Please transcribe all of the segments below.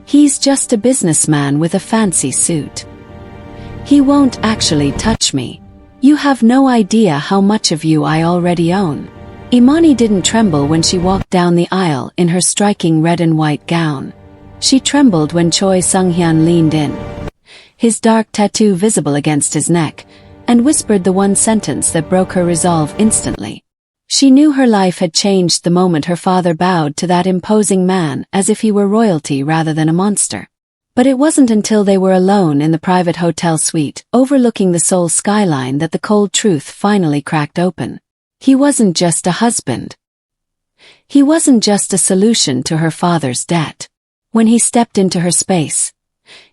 He's just a businessman with a fancy suit. He won't actually touch me. You have no idea how much of you I already own." Imani didn't tremble when she walked down the aisle in her striking red and white gown. She trembled when Choi Sung-hyun leaned in, his dark tattoo visible against his neck, and whispered the one sentence that broke her resolve instantly. She knew her life had changed the moment her father bowed to that imposing man as if he were royalty rather than a monster. But it wasn't until they were alone in the private hotel suite overlooking the Seoul skyline that the cold truth finally cracked open. He wasn't just a husband. He wasn't just a solution to her father's debt. When he stepped into her space,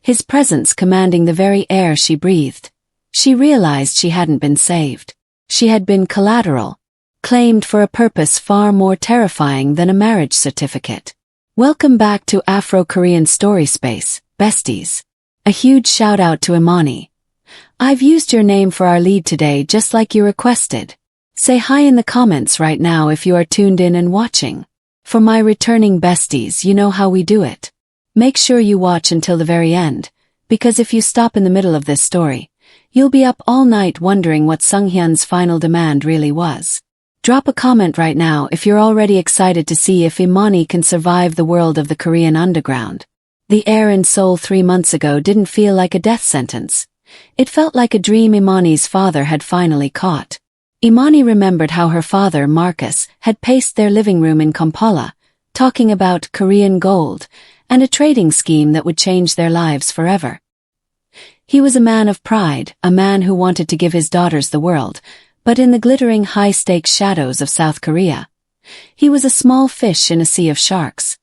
his presence commanding the very air she breathed, she realized she hadn't been saved. She had been collateral, claimed for a purpose far more terrifying than a marriage certificate. Welcome back to Afrokoreanstoryspace, besties. A huge shout out to Imani. I've used your name for our lead today just like you requested. Say hi in the comments right now if you are tuned in and watching. For my returning besties, you know how we do it. Make sure you watch until the very end, because if you stop in the middle of this story, you'll be up all night wondering what Sung-hyun's final demand really was. Drop a comment right now if you're already excited to see if Imani can survive the world of the Korean underground. The air in Seoul 3 months ago didn't feel like a death sentence. It felt like a dream Imani's father had finally caught. Imani remembered how her father, Marcus, had paced their living room in Kampala, talking about Korean gold and a trading scheme that would change their lives forever. He was a man of pride, a man who wanted to give his daughters the world, but in the glittering high-stakes shadows of South Korea, he was a small fish in a sea of sharks.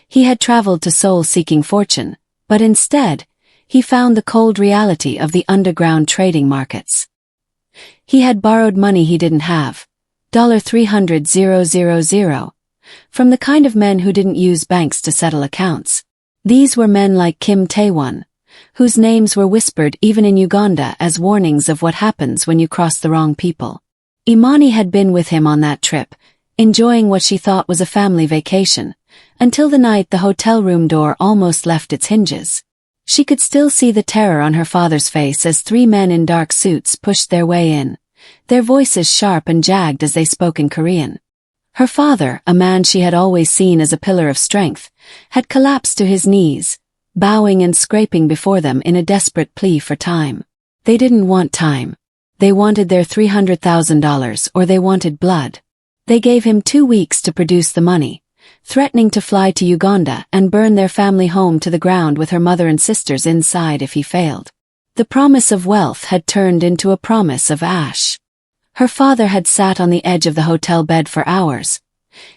He had traveled to Seoul seeking fortune, but instead, he found the cold reality of the underground trading markets. He had borrowed money he didn't have, $300,000, from the kind of men who didn't use banks to settle accounts. These were men like Kim Tae-won, whose names were whispered even in Uganda as warnings of what happens when you cross the wrong people. Imani had been with him on that trip, enjoying what she thought was a family vacation, until the night the hotel room door almost left its hinges. She could still see the terror on her father's face as 3 men in dark suits pushed their way in, their voices sharp and jagged as they spoke in Korean. Her father, a man she had always seen as a pillar of strength, had collapsed to his knees, bowing and scraping before them in a desperate plea for time. They didn't want time. They wanted their $300,000 or they wanted blood. They gave him 2 weeks to produce the money, threatening to fly to Uganda and burn their family home to the ground with her mother and sisters inside if he failed. The promise of wealth had turned into a promise of ash. Her father had sat on the edge of the hotel bed for hours,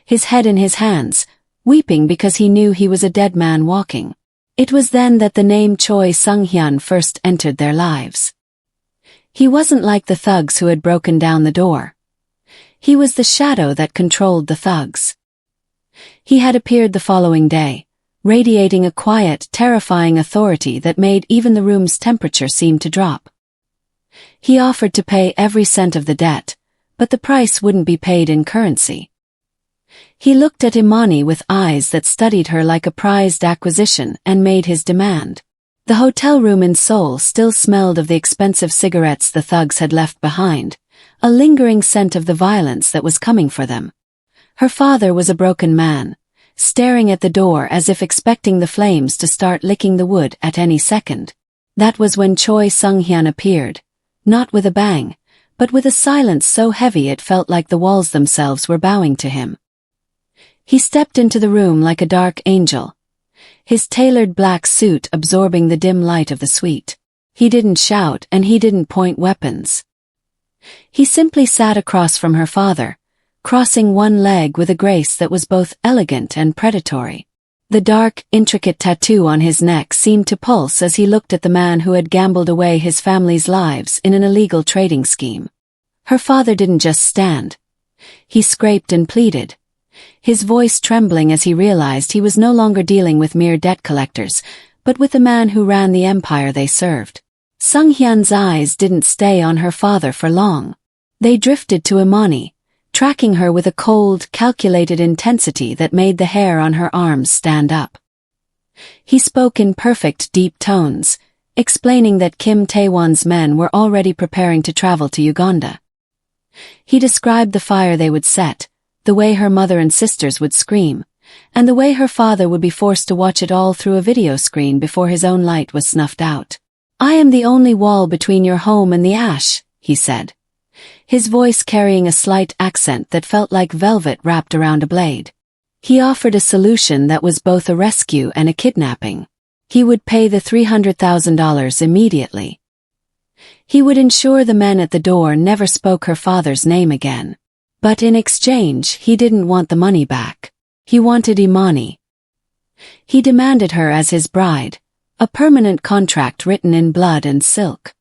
his head in his hands, weeping because he knew he was a dead man walking. It was then that the name Choi Sung-hyun first entered their lives. He wasn't like the thugs who had broken down the door. He was the shadow that controlled the thugs. He had appeared the following day, radiating a quiet, terrifying authority that made even the room's temperature seem to drop. He offered to pay every cent of the debt, but the price wouldn't be paid in currency. He looked at Imani with eyes that studied her like a prized acquisition and made his demand. The hotel room in Seoul still smelled of the expensive cigarettes the thugs had left behind, a lingering scent of the violence that was coming for them. Her father was a broken man, staring at the door as if expecting the flames to start licking the wood at any second. That was when Choi Sung-hyun appeared, not with a bang, but with a silence so heavy it felt like the walls themselves were bowing to him. He stepped into the room like a dark angel, his tailored black suit absorbing the dim light of the suite. He didn't shout and he didn't point weapons. He simply sat across from her father, crossing one leg with a grace that was both elegant and predatory. The dark, intricate tattoo on his neck seemed to pulse as he looked at the man who had gambled away his family's lives in an illegal trading scheme. Her father didn't just stand. He scraped and pleaded, his voice trembling as he realized he was no longer dealing with mere debt collectors, but with the man who ran the empire they served. Sung-hyun's eyes didn't stay on her father for long. They drifted to Imani, tracking her with a cold, calculated intensity that made the hair on her arms stand up. He spoke in perfect deep tones, explaining that Kim Tae-won's men were already preparing to travel to Uganda. He described the fire they would set, the way her mother and sisters would scream, and the way her father would be forced to watch it all through a video screen before his own light was snuffed out. "I am the only wall between your home and the ash," he said, his voice carrying a slight accent that felt like velvet wrapped around a blade. He offered a solution that was both a rescue and a kidnapping. He would pay the $300,000 immediately. He would ensure the men at the door never spoke her father's name again. But in exchange, he didn't want the money back. He wanted Imani. He demanded her as his bride, a permanent contract written in blood and silk.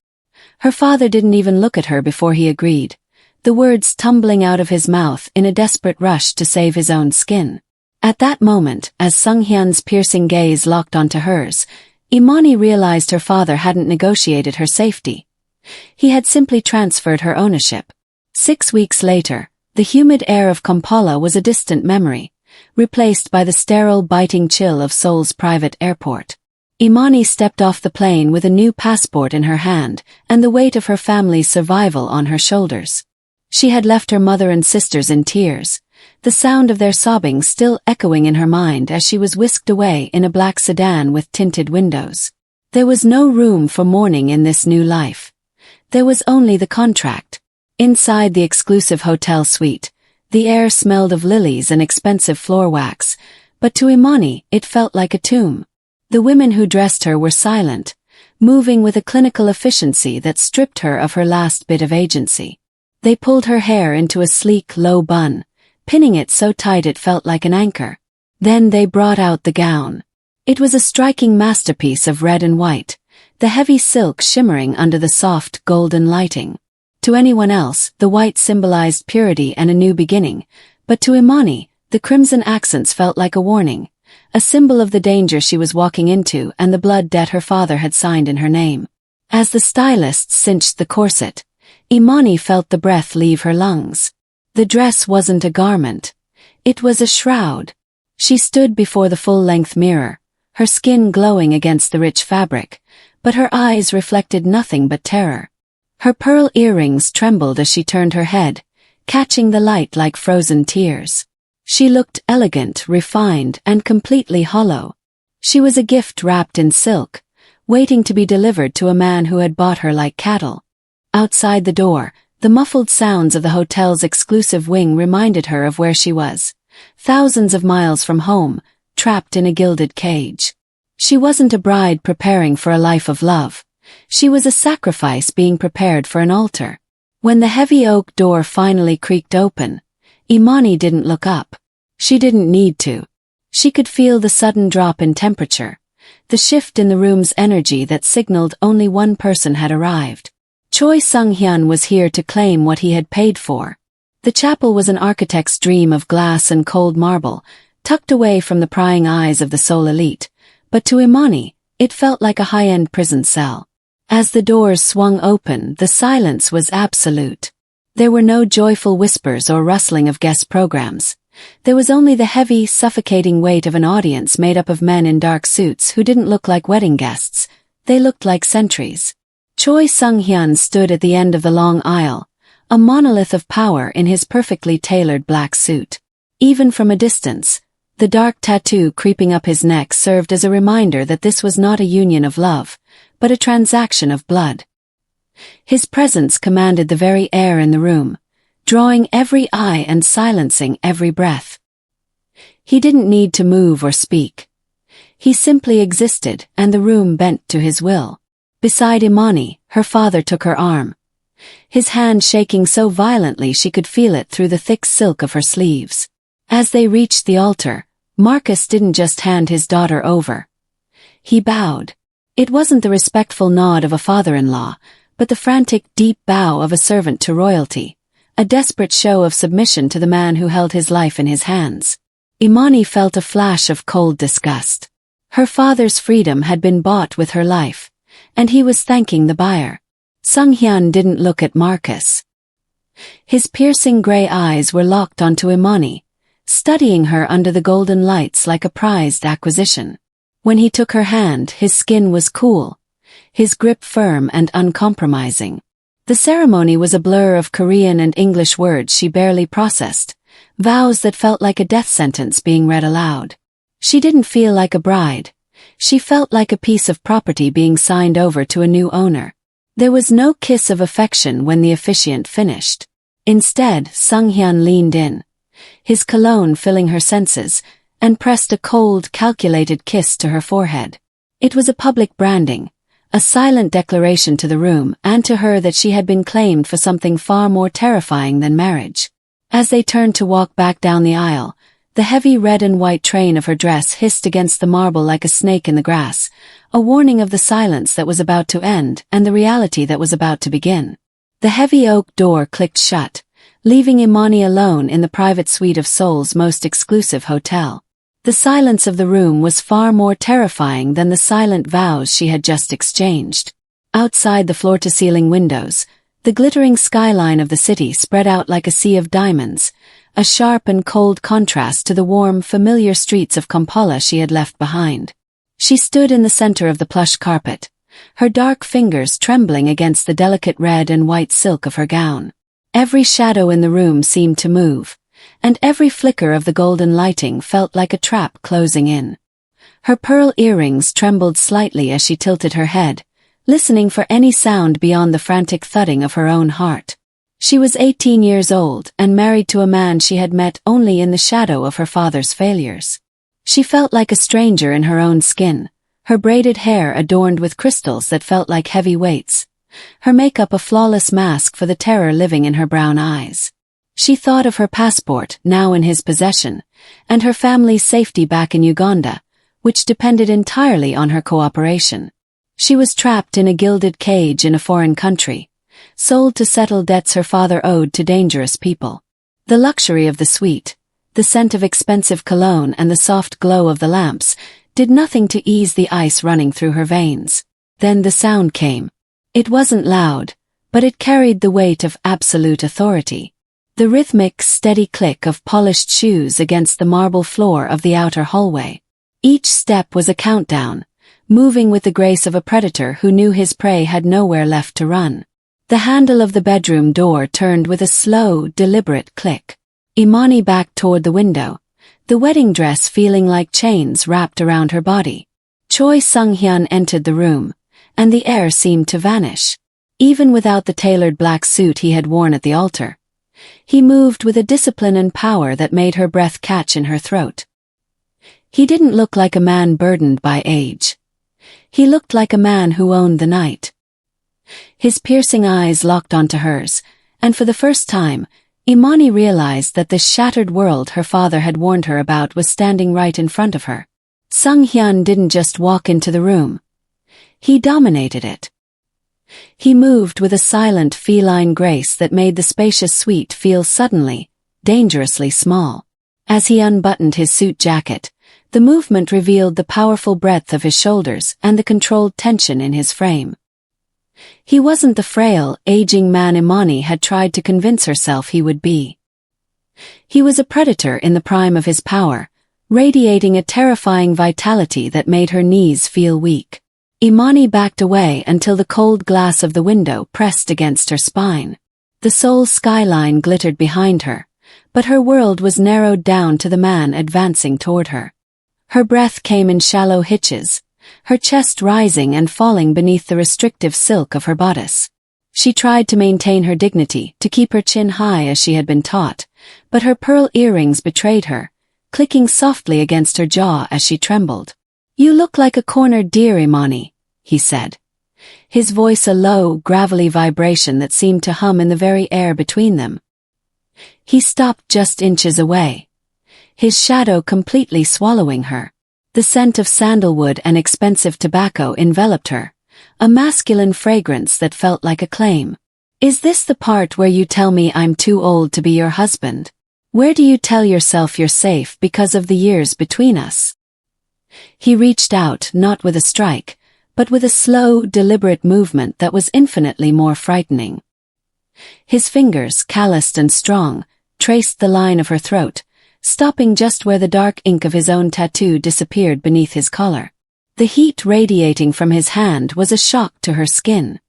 Her father didn't even look at her before he agreed, the words tumbling out of his mouth in a desperate rush to save his own skin. At that moment, as Sung-hyun's piercing gaze locked onto hers, Imani realized her father hadn't negotiated her safety. He had simply transferred her ownership. 6 weeks later, the humid air of Kampala was a distant memory, replaced by the sterile, biting chill of Seoul's private airport. Imani stepped off the plane with a new passport in her hand and the weight of her family's survival on her shoulders. She had left her mother and sisters in tears, the sound of their sobbing still echoing in her mind as she was whisked away in a black sedan with tinted windows. There was no room for mourning in this new life. There was only the contract. Inside the exclusive hotel suite, the air smelled of lilies and expensive floor wax, but to Imani it felt like a tomb. The women who dressed her were silent, moving with a clinical efficiency that stripped her of her last bit of agency. They pulled her hair into a sleek, low bun, pinning it so tight it felt like an anchor. Then they brought out the gown. It was a striking masterpiece of red and white, the heavy silk shimmering under the soft, golden lighting. To anyone else, the white symbolized purity and a new beginning, but to Imani, the crimson accents felt like a warning, a symbol of the danger she was walking into and the blood debt her father had signed in her name. As the stylist cinched the corset, Imani felt the breath leave her lungs. The dress wasn't a garment. It was a shroud. She stood before the full-length mirror, her skin glowing against the rich fabric, but her eyes reflected nothing but terror. Her pearl earrings trembled as she turned her head, catching the light like frozen tears. She looked elegant, refined, and completely hollow. She was a gift wrapped in silk, waiting to be delivered to a man who had bought her like cattle. Outside the door, the muffled sounds of the hotel's exclusive wing reminded her of where she was, thousands of miles from home, trapped in a gilded cage. She wasn't a bride preparing for a life of love. She was a sacrifice being prepared for an altar. When the heavy oak door finally creaked open, Imani didn't look up. She didn't need to. She could feel the sudden drop in temperature, the shift in the room's energy that signaled only one person had arrived. Choi Sung-hyun was here to claim what he had paid for. The chapel was an architect's dream of glass and cold marble, tucked away from the prying eyes of the Seoul elite, but to Imani, it felt like a high-end prison cell. As the doors swung open, the silence was absolute. There were no joyful whispers or rustling of guest programs. There was only the heavy, suffocating weight of an audience made up of men in dark suits who didn't look like wedding guests. They looked like sentries. Choi Sung-hyun stood at the end of the long aisle, a monolith of power in his perfectly tailored black suit. Even from a distance, the dark tattoo creeping up his neck served as a reminder that this was not a union of love, but a transaction of blood. His presence commanded the very air in the room, drawing every eye and silencing every breath. He didn't need to move or speak. He simply existed, and the room bent to his will. Beside Imani, her father took her arm, his hand shaking so violently she could feel it through the thick silk of her sleeves. As they reached the altar, Marcus didn't just hand his daughter over. He bowed. It wasn't the respectful nod of a father-in-law, but the frantic, deep bow of a servant to royalty, a desperate show of submission to the man who held his life in his hands. Imani felt a flash of cold disgust. Her father's freedom had been bought with her life, and he was thanking the buyer. Sung-hyun didn't look at Marcus. His piercing gray eyes were locked onto Imani, studying her under the golden lights like a prized acquisition. When he took her hand, his skin was cool, his grip firm and uncompromising. The ceremony was a blur of Korean and English words she barely processed, vows that felt like a death sentence being read aloud. She didn't feel like a bride. She felt like a piece of property being signed over to a new owner. There was no kiss of affection when the officiant finished. Instead, Sung-hyun leaned in, his cologne filling her senses, and pressed a cold, calculated kiss to her forehead. It was a public branding, a silent declaration to the room and to her that she had been claimed for something far more terrifying than marriage. As they turned to walk back down the aisle, the heavy red and white train of her dress hissed against the marble like a snake in the grass, a warning of the silence that was about to end and the reality that was about to begin. The heavy oak door clicked shut, leaving Imani alone in the private suite of Seoul's most exclusive hotel. The silence of the room was far more terrifying than the silent vows she had just exchanged. Outside the floor-to-ceiling windows, the glittering skyline of the city spread out like a sea of diamonds, a sharp and cold contrast to the warm, familiar streets of Kampala she had left behind. She stood in the center of the plush carpet, her dark fingers trembling against the delicate red and white silk of her gown. Every shadow in the room seemed to move, and every flicker of the golden lighting felt like a trap closing in. Her pearl earrings trembled slightly as she tilted her head, listening for any sound beyond the frantic thudding of her own heart. She was 18 years old and married to a man she had met only in the shadow of her father's failures. She felt like a stranger in her own skin, her braided hair adorned with crystals that felt like heavy weights, her makeup a flawless mask for the terror living in her brown eyes. She thought of her passport, now in his possession, and her family's safety back in Uganda, which depended entirely on her cooperation. She was trapped in a gilded cage in a foreign country, sold to settle debts her father owed to dangerous people. The luxury of the suite, the scent of expensive cologne and the soft glow of the lamps did nothing to ease the ice running through her veins. Then the sound came. It wasn't loud, but it carried the weight of absolute authority. The rhythmic, steady click of polished shoes against the marble floor of the outer hallway. Each step was a countdown, moving with the grace of a predator who knew his prey had nowhere left to run. The handle of the bedroom door turned with a slow, deliberate click. Imani backed toward the window, the wedding dress feeling like chains wrapped around her body. Choi Sung-hyun entered the room, and the air seemed to vanish. Even without the tailored black suit he had worn at the altar, he moved with a discipline and power that made her breath catch in her throat. He didn't look like a man burdened by age. He looked like a man who owned the night. His piercing eyes locked onto hers, and for the first time, Imani realized that the shattered world her father had warned her about was standing right in front of her. Sung-hyun didn't just walk into the room. He dominated it. He moved with a silent feline grace that made the spacious suite feel suddenly, dangerously small. As he unbuttoned his suit jacket, the movement revealed the powerful breadth of his shoulders and the controlled tension in his frame. He wasn't the frail, aging man Imani had tried to convince herself he would be. He was a predator in the prime of his power, radiating a terrifying vitality that made her knees feel weak. Imani backed away until the cold glass of the window pressed against her spine. The Seoul skyline glittered behind her, but her world was narrowed down to the man advancing toward her. Her breath came in shallow hitches, her chest rising and falling beneath the restrictive silk of her bodice. She tried to maintain her dignity, to keep her chin high as she had been taught, but her pearl earrings betrayed her, clicking softly against her jaw as she trembled. "You look like a cornered deer, Imani," he said, his voice a low, gravelly vibration that seemed to hum in the very air between them. He stopped just inches away, his shadow completely swallowing her. The scent of sandalwood and expensive tobacco enveloped her, a masculine fragrance that felt like a claim. "Is this the part where you tell me I'm too old to be your husband? Where do you tell yourself you're safe because of the years between us?" He reached out, not with a strike, but with a slow, deliberate movement that was infinitely more frightening. His fingers, calloused and strong, traced the line of her throat, stopping just where the dark ink of his own tattoo disappeared beneath his collar. The heat radiating from his hand was a shock to her skin.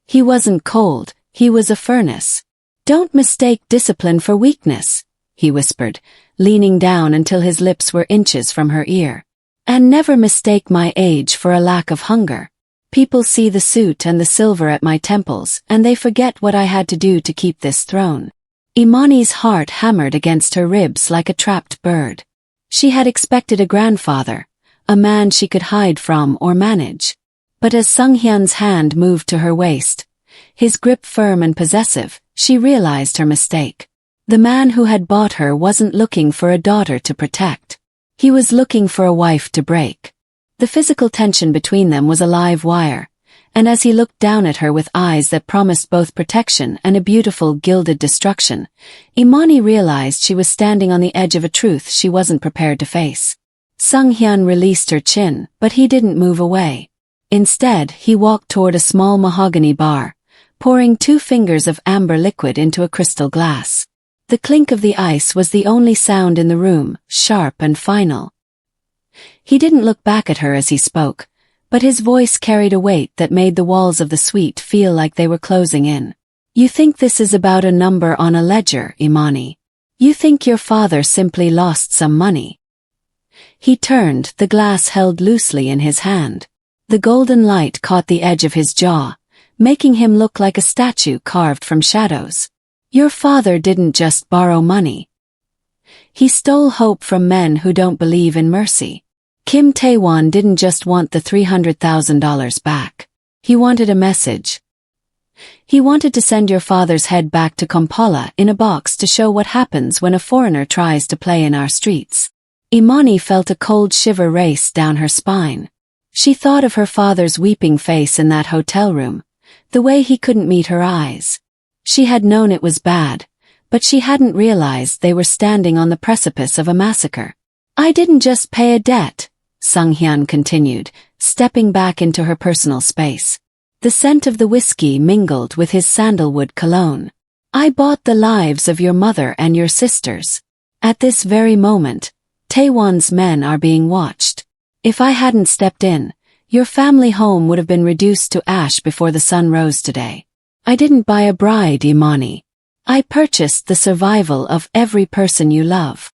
He wasn't cold, he was a furnace. "Don't mistake discipline for weakness," he whispered, leaning down until his lips were inches from her ear. "And never mistake my age for a lack of hunger. People see the suit and the silver at my temples, and they forget what I had to do to keep this throne." Imani's heart hammered against her ribs like a trapped bird. She had expected a grandfather, a man she could hide from or manage. But as Sunghyun's hand moved to her waist, his grip firm and possessive, she realized her mistake. The man who had bought her wasn't looking for a daughter to protect. He was looking for a wife to break. The physical tension between them was a live wire, and as he looked down at her with eyes that promised both protection and a beautiful gilded destruction, Imani realized she was standing on the edge of a truth she wasn't prepared to face. Sunghyun released her chin, but he didn't move away. Instead, he walked toward a small mahogany bar, pouring 2 fingers of amber liquid into a crystal glass. The clink of the ice was the only sound in the room, sharp and final. He didn't look back at her as he spoke, but his voice carried a weight that made the walls of the suite feel like they were closing in. "You think this is about a number on a ledger, Imani? You think your father simply lost some money?" He turned, the glass held loosely in his hand. The golden light caught the edge of his jaw, making him look like a statue carved from shadows. "Your father didn't just borrow money. He stole hope from men who don't believe in mercy. Kim Tae-won didn't just want the $300,000 back. He wanted a message. He wanted to send your father's head back to Kampala in a box to show what happens when a foreigner tries to play in our streets." Imani felt a cold shiver race down her spine. She thought of her father's weeping face in that hotel room, the way he couldn't meet her eyes. She had known it was bad, but she hadn't realized they were standing on the precipice of a massacre. "I didn't just pay a debt," Sunghyun continued, stepping back into her personal space. The scent of the whiskey mingled with his sandalwood cologne. "I bought the lives of your mother and your sisters. At this very moment, Taewon's men are being watched. If I hadn't stepped in, your family home would have been reduced to ash before the sun rose today. I didn't buy a bride, Imani. I purchased the survival of every person you love."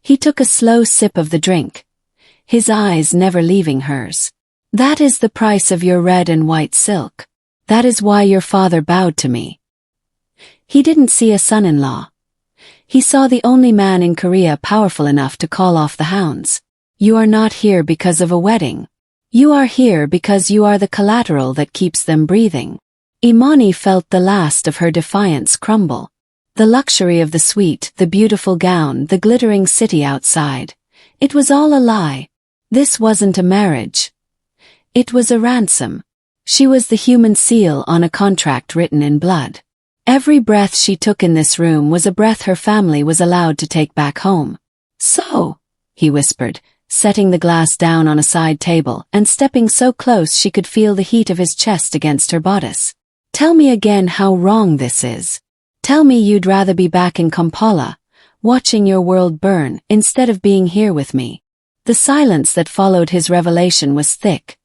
He took a slow sip of the drink, his eyes never leaving hers. "That is the price of your red and white silk. That is why your father bowed to me." He didn't see a son-in-law. He saw the only man in Korea powerful enough to call off the hounds. "You are not here because of a wedding. You are here because you are the collateral that keeps them breathing." Imani felt the last of her defiance crumble. The luxury of the suite, the beautiful gown, the glittering city outside. It was all a lie. This wasn't a marriage. It was a ransom. She was the human seal on a contract written in blood. Every breath she took in this room was a breath her family was allowed to take back home. "So," he whispered, setting the glass down on a side table and stepping so close she could feel the heat of his chest against her bodice. "Tell me again how wrong this is. Tell me you'd rather be back in Kampala, watching your world burn, instead of being here with me." The silence that followed his revelation was thick,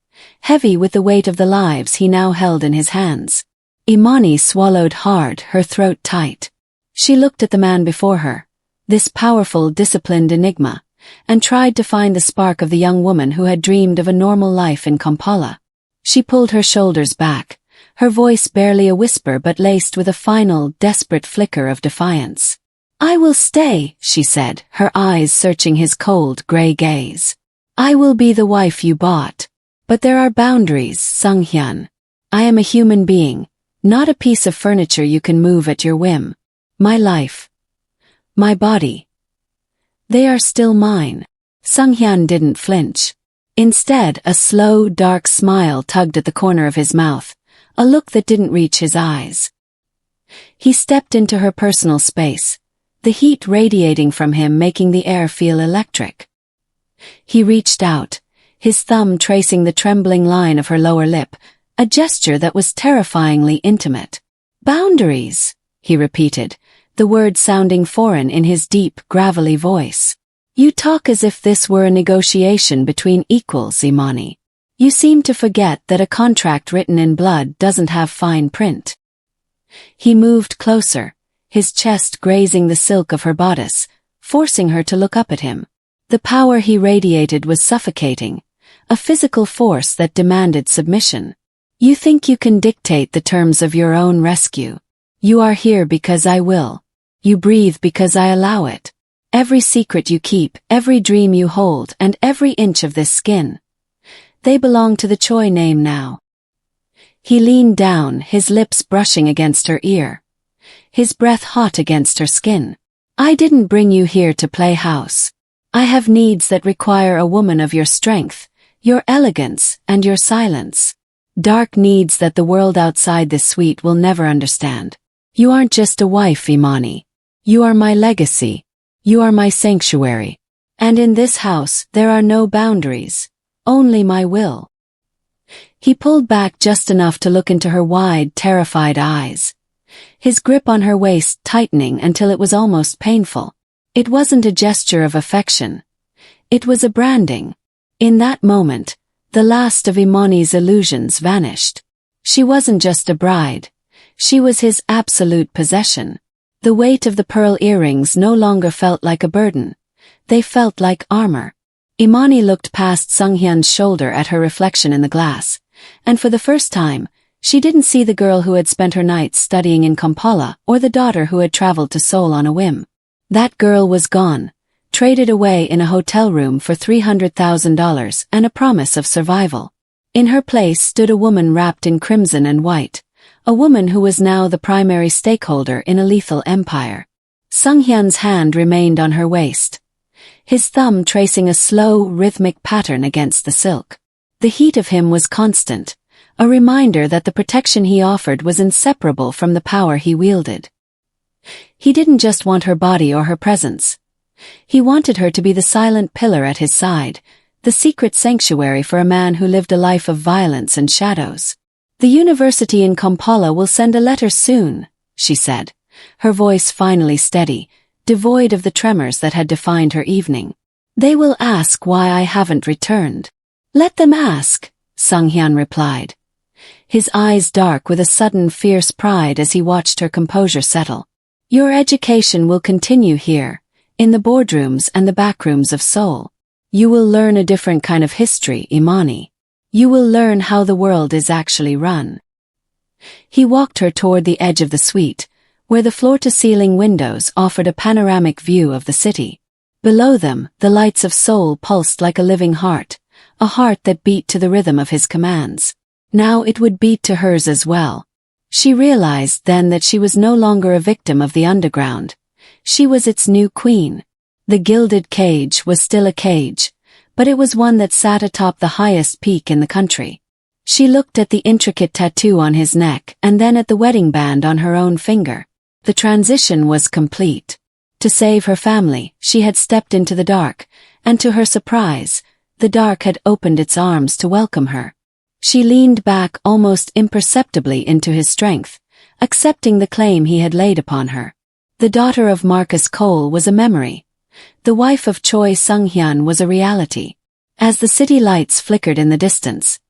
heavy with the weight of the lives he now held in his hands. Imani swallowed hard, her throat tight. She looked at the man before her, this powerful, disciplined enigma, and tried to find the spark of the young woman who had dreamed of a normal life in Kampala. She pulled her shoulders back, her voice barely a whisper but laced with a final, desperate flicker of defiance. "I will stay," she said, her eyes searching his cold, gray gaze. "I will be the wife you bought. But there are boundaries, Sunghyun. I am a human being, not a piece of furniture you can move at your whim. My life, my body, they are still mine." Sunghyun didn't flinch. Instead, a slow, dark smile tugged at the corner of his mouth, a look that didn't reach his eyes. He stepped into her personal space, the heat radiating from him making the air feel electric. He reached out, his thumb tracing the trembling line of her lower lip, a gesture that was terrifyingly intimate. "Boundaries," he repeated, the word sounding foreign in his deep, gravelly voice. You talk as if this were a negotiation between equals, Imani. You seem to forget that a contract written in blood doesn't have fine print. He moved closer, his chest grazing the silk of her bodice, forcing her to look up at him. The power he radiated was suffocating, a physical force that demanded submission. You think you can dictate the terms of your own rescue. You are here because I will. You breathe because I allow it. Every secret you keep, every dream you hold, and every inch of this skin. They belong to the Choi name now. He leaned down, his lips brushing against her ear. His breath hot against her skin. I didn't bring you here to play house. I have needs that require a woman of your strength, your elegance, and your silence. Dark needs that the world outside this suite will never understand. You aren't just a wife, Imani. You are my legacy. You are my sanctuary. And in this house, there are no boundaries. Only my will. He pulled back just enough to look into her wide, terrified eyes. His grip on her waist tightening until it was almost painful. It wasn't a gesture of affection. It was a branding. In that moment, the last of Imani's illusions vanished. She wasn't just a bride. She was his absolute possession. The weight of the pearl earrings no longer felt like a burden. They felt like armor. Imani looked past Sunghyun's shoulder at her reflection in the glass, and for the first time, she didn't see the girl who had spent her nights studying in Kampala or the daughter who had traveled to Seoul on a whim. That girl was gone, traded away in a hotel room for $300,000 and a promise of survival. In her place stood a woman wrapped in crimson and white, a woman who was now the primary stakeholder in a lethal empire. Sunghyun's hand remained on her waist, his thumb tracing a slow, rhythmic pattern against the silk. The heat of him was constant, a reminder that the protection he offered was inseparable from the power he wielded. He didn't just want her body or her presence. He wanted her to be the silent pillar at his side, the secret sanctuary for a man who lived a life of violence and shadows. The university in Kampala will send a letter soon, she said, her voice finally steady, devoid of the tremors that had defined her evening. They will ask why I haven't returned. Let them ask, Sunghyun replied, his eyes dark with a sudden fierce pride as he watched her composure settle. Your education will continue here, in the boardrooms and the backrooms of Seoul. You will learn a different kind of history, Imani. You will learn how the world is actually run. He walked her toward the edge of the suite, where the floor-to-ceiling windows offered a panoramic view of the city. Below them, the lights of Seoul pulsed like a living heart, a heart that beat to the rhythm of his commands. Now it would beat to hers as well. She realized then that she was no longer a victim of the underground. She was its new queen. The gilded cage was still a cage, but it was one that sat atop the highest peak in the country. She looked at the intricate tattoo on his neck and then at the wedding band on her own finger. The transition was complete. To save her family, she had stepped into the dark, and to her surprise, the dark had opened its arms to welcome her. She leaned back almost imperceptibly into his strength, accepting the claim he had laid upon her. The daughter of Marcus Cole was a memory. The wife of Choi Sunghyun was a reality. As the city lights flickered in the distance,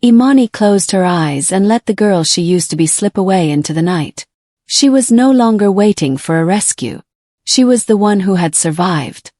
Imani closed her eyes and let the girl she used to be slip away into the night. She was no longer waiting for a rescue. She was the one who had survived.